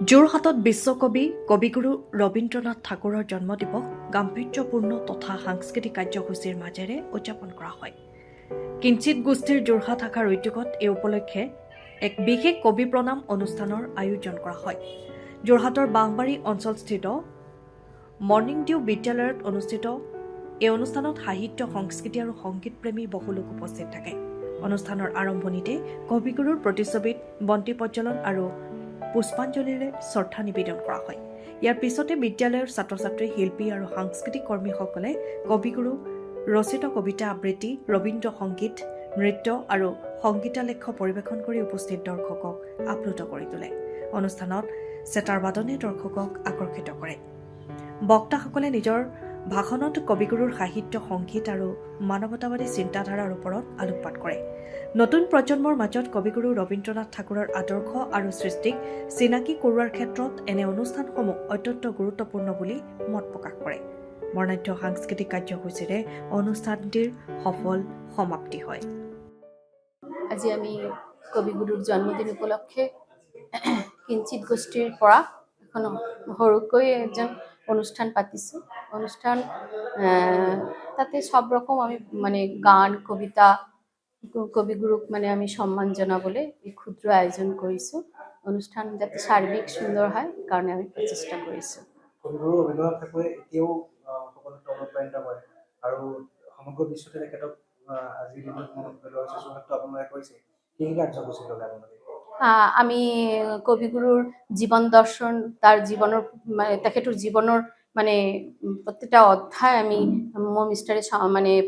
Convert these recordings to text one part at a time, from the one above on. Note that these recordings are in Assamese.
যোৰহাটত বিশ্বকবি কবিগুৰু ৰবীন্দ্ৰনাথ ঠাকুৰৰ জন্ম দিৱস গাম্ভীৰ্যপূৰ্ণ তথা সাংস্কৃতিক কাৰ্যসূচীৰ মাজেৰে উদযাপন কৰা হয়। কিঞ্চিত গোষ্ঠীৰ যোৰহাট শাখাৰ উদ্যোগত এই উপলক্ষে এক বিশেষ কবি প্ৰণাম অনুষ্ঠানৰ আয়োজন কৰা হয়। যোৰহাটৰ বাঁহবাৰী অঞ্চলস্থিত মৰ্নিং ডিউ বিদ্যালয়ত অনুষ্ঠিত এই অনুষ্ঠানত সাহিত্য, সংস্কৃতি আৰু সংগীতপ্ৰেমী বহু লোক উপস্থিত থাকে। অনুষ্ঠানৰ আৰম্ভণিতে কবিগুৰুৰ প্ৰতিচ্ছবিত বন্তি প্ৰজ্বলন আৰু পুষ্পাঞ্জলিৰে শ্ৰদ্ধা নিবেদন কৰা হয়। ইয়াৰ পিছতে বিদ্যালয়ৰ ছাত্ৰ ছাত্ৰী, শিল্পী আৰু সাংস্কৃতিক কৰ্মীসকলে কবিগুৰু ৰচিত কবিতা আবৃত্তি, ৰবীন্দ্ৰ সংগীত, নৃত্য আৰু সংগীতালেখ্য পৰিৱেশন কৰি উপস্থিত দৰ্শকক আপ্লুত কৰি তোলে। অনুষ্ঠানত চেতাৰ বাদনে দৰ্শকক আকৰ্ষিত কৰে। বক্তাসকলে নিজৰ ভাষণত কবিগুৰুৰ সাহিত্য, সংগীত আৰু মানৱতাবাদী চিন্তাধাৰাৰ ওপৰত আলোকপাত কৰে। নতুন প্ৰজন্মৰ মাজত কবিগুৰু ৰবীন্দ্ৰনাথ ঠাকুৰৰ আদৰ্শ আৰু সৃষ্টিক চিনাকি কৰোৱাৰ ক্ষেত্ৰত এনে অনুষ্ঠানসমূহ অত্যন্ত গুৰুত্বপূৰ্ণ বুলি মত প্ৰকাশ কৰে। বৰ্ণাঢ্য সাংস্কৃতিক কাৰ্যসূচীৰে অনুষ্ঠানটিৰ সফল সমাপ্তি হয়। আজি আমি কবিগুৰুৰ জন্মদিন উপলক্ষে কিঞ্চিত গোষ্ঠীৰ পৰা এখন সৰুকৈ এজন অনুষ্ঠান পাতিছোঁ। অনুষ্ঠান তাতে সব ৰকম আমি গান, কবিতা, কবিগুৰুক আমি সম্মান জনাবলৈ এই ক্ষুদ্ৰ আয়োজন কৰিছোঁ। অনুষ্ঠান যাতে সাৰ্বিক সুন্দৰ হয় কাৰণে আমি প্ৰচেষ্টা কৰিছোঁ। কবিগুৰু ৰবীন্দ্ৰনাথ ঠাকুৰে এতিয়াও সকলোকে অনুপ্ৰাণিত কৰে আৰু সমগ্ৰ বিশ্বতে তেখেতক আজিৰ দিনত মনত পেলোৱাৰ চেষ্টা আপোনালোকে কৰিছে। কি কাৰ্যসূচী ল'লে আপোনালোকে? আমি কবিগুৰুৰ জীৱন দৰ্শন, তাৰ জীৱনৰ তেখেতৰ জীৱনৰ প্ৰত্যেকটা অধ্যায় আমি মোৰ মিষ্টাৰে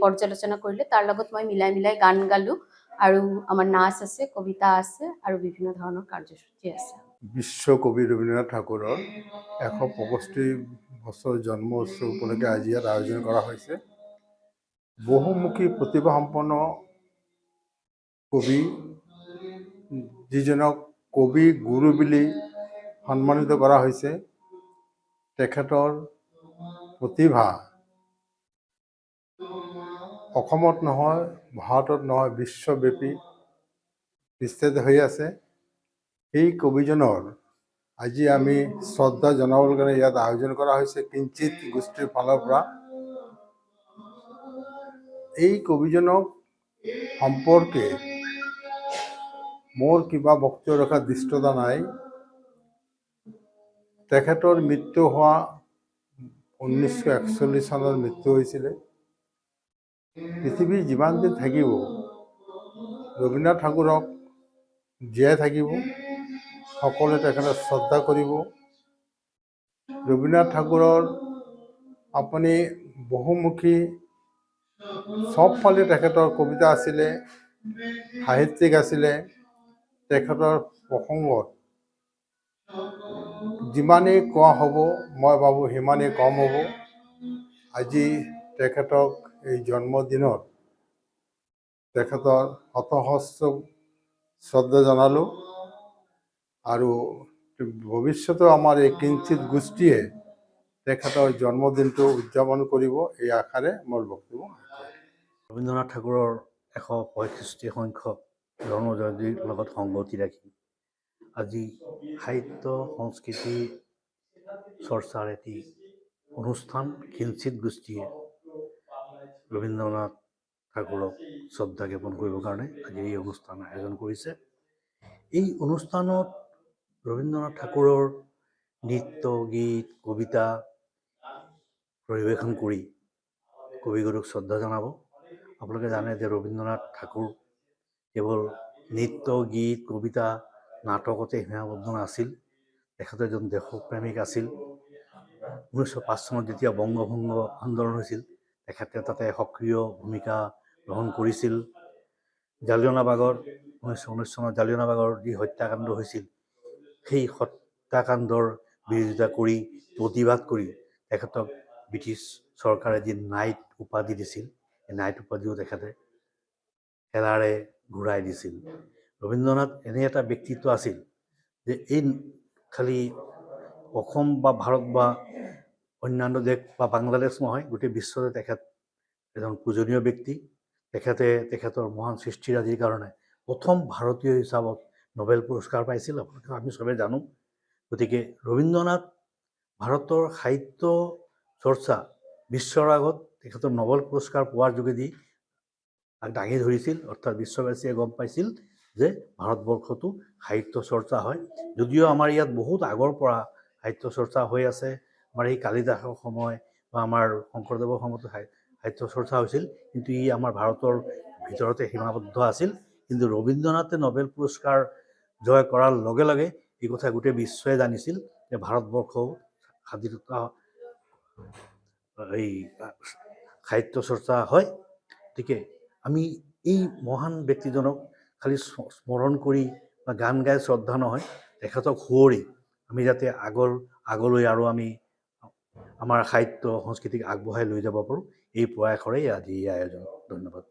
পৰ্যালোচনা কৰিলে। তাৰ লগত মই মিলাই গান গালোঁ আৰু আমাৰ নাচ আছে, কবিতা আছে আৰু বিভিন্ন ধৰণৰ কাৰ্যসূচী আছে। বিশ্ব কবি ৰবীন্দ্ৰনাথ ঠাকুৰৰ ১৬৫ বছৰ জন্ম উৎসৱ উপলক্ষে আজি ইয়াত আয়োজন কৰা হৈছে। বহুমুখী প্ৰতিভাসম্পন্ন কবি, যিজনক কবি গুৰু বুলি সন্মানিত কৰা হৈছে, তেখেতৰ প্ৰতিভা অসমত নহয়, ভাৰতত নহয়, বিশ্বব্যাপী বিস্তৃত হৈ আছে। সেই কবিজনৰ আজি আমি শ্ৰদ্ধা জনাবৰ কাৰণে ইয়াত আয়োজন কৰা হৈছে কিঞ্চিত গোষ্ঠীৰ ফালৰ পৰা। এই কবিজনক সম্পৰ্কে মোৰ কিবা বক্তব্য ৰখাৰ দৃষ্টতা নাই। তেখেতৰ মৃত্যু হোৱা 1941 চনত মৃত্যু হৈছিলে। পৃথিৱীৰ যিমান দিন থাকিব, ৰবীন্দ্ৰনাথ ঠাকুৰক জীয়াই থাকিব, সকলোৱে তেখেতক শ্ৰদ্ধা কৰিব। ৰবীন্দ্ৰনাথ ঠাকুৰৰ আপুনি বহুমুখী, চবফালে তেখেতৰ কবিতা আছিলে, সাহিত্যিক আছিলে। তেখেতৰ প্ৰসংগত যিমানেই কোৱা হ'ব, মই ভাবোঁ সিমানেই কম হ'ব। আজি তেখেতক এই জন্মদিনত তেখেতৰ শতসহস্ৰ শ্ৰদ্ধা জনালোঁ আৰু ভৱিষ্যতেও আমাৰ এই কিঞ্চিত গোষ্ঠীয়ে তেখেতৰ জন্মদিনটো উদযাপন কৰিব, এই আশাৰে মোৰ বক্তব্য। ৰবীন্দ্ৰনাথ ঠাকুৰৰ ১৬৫ সংখ্যক জন্মজয়ন্তীৰ লগত সংগতি ৰাখি আজি সাহিত্য, সংস্কৃতি চৰ্চাৰ এটি অনুষ্ঠান কিঞ্চিত গোষ্ঠীয়ে ৰবীন্দ্ৰনাথ ঠাকুৰক শ্ৰদ্ধা জ্ঞাপন কৰিবৰ কাৰণে আজি এই অনুষ্ঠান আয়োজন কৰিছে। এই অনুষ্ঠানত ৰবীন্দ্ৰনাথ ঠাকুৰৰ নৃত্য, গীত, কবিতা পৰিৱেশন কৰি কবিগুৰুক শ্ৰদ্ধা জনাব। আপোনালোকে জানে যে ৰবীন্দ্ৰনাথ ঠাকুৰ কেৱল নৃত্য, গীত, কবিতা, নাটকতে সীমাবদ্ধ নাছিল। তেখেত এজন দেশপ্ৰেমিক আছিল। 1905 চনত যেতিয়া বংগভংগ আন্দোলন হৈছিল, তেখেতে তাতে সক্ৰিয় ভূমিকা গ্ৰহণ কৰিছিল। জালিয়ানাবাগৰ 1919 চনত জালিয়ানাবাগৰ যি হত্যাকাণ্ড হৈছিল, সেই হত্যাকাণ্ডৰ বিৰোধিতা কৰি, প্ৰতিবাদ কৰি তেখেতক ব্ৰিটিছ চৰকাৰে যি নাইট উপাধি দিছিল, এই নাইট উপাধিও তেখেতে এলাৰে ঘূৰাই দিছিল। ৰবীন্দ্ৰনাথ এনে এটা ব্যক্তিত্ব আছিল যে এই খালি অসম বা ভাৰত বা অন্যান্য দেশ বা বাংলাদেশ নহয়, গোটেই বিশ্বতে তেখেত এজন পূজনীয় ব্যক্তি। তেখেতে তেখেতৰ মহান সৃষ্টিৰাজিৰ কাৰণে প্ৰথম ভাৰতীয় হিচাপত নোবেল পুৰস্কাৰ পাইছিল। আপোনালোকে আমি চবেই জানো গতিকে ৰবীন্দ্ৰনাথ ভাৰতৰ সাহিত্য চৰ্চা বিশ্বৰ আগত তেখেতৰ নোবেল পুৰস্কাৰ পোৱাৰ যোগেদি দাঙি ধৰিছিল, অৰ্থাৎ বিশ্ববাসীয়ে গম পাইছিল যে ভাৰতবৰ্ষতো সাহিত্য চৰ্চা হয়। যদিও আমাৰ ইয়াত বহুত আগৰ পৰা সাহিত্য চৰ্চা হৈ আছে, আমাৰ এই কালিদাসৰ সময় বা আমাৰ শংকৰদেৱৰ সময়তো সাহিত্য চৰ্চা হৈছিল, কিন্তু ই আমাৰ ভাৰতৰ ভিতৰতে সীমাবদ্ধ আছিল। কিন্তু ৰবীন্দ্ৰনাথে নোবেল পুৰস্কাৰ জয় কৰাৰ লগে লগে এই কথা গোটেই বিশ্বই জানিছিল যে ভাৰতবৰ্ষ স্বাধীনতা এই সাহিত্য চৰ্চা হয়। গতিকে আমি এই মহান ব্যক্তিজনক খালি স্মৰণ কৰি বা গান গাই শ্ৰদ্ধা নহয়, তেখেতক সুঁৱৰি আমি যাতে আগলৈ আৰু আমি আমাৰ সাহিত্য সংস্কৃতিক আগবঢ়াই লৈ যাব পাৰোঁ, এই প্ৰয়াসৰে আজি এই আয়োজন। ধন্যবাদ।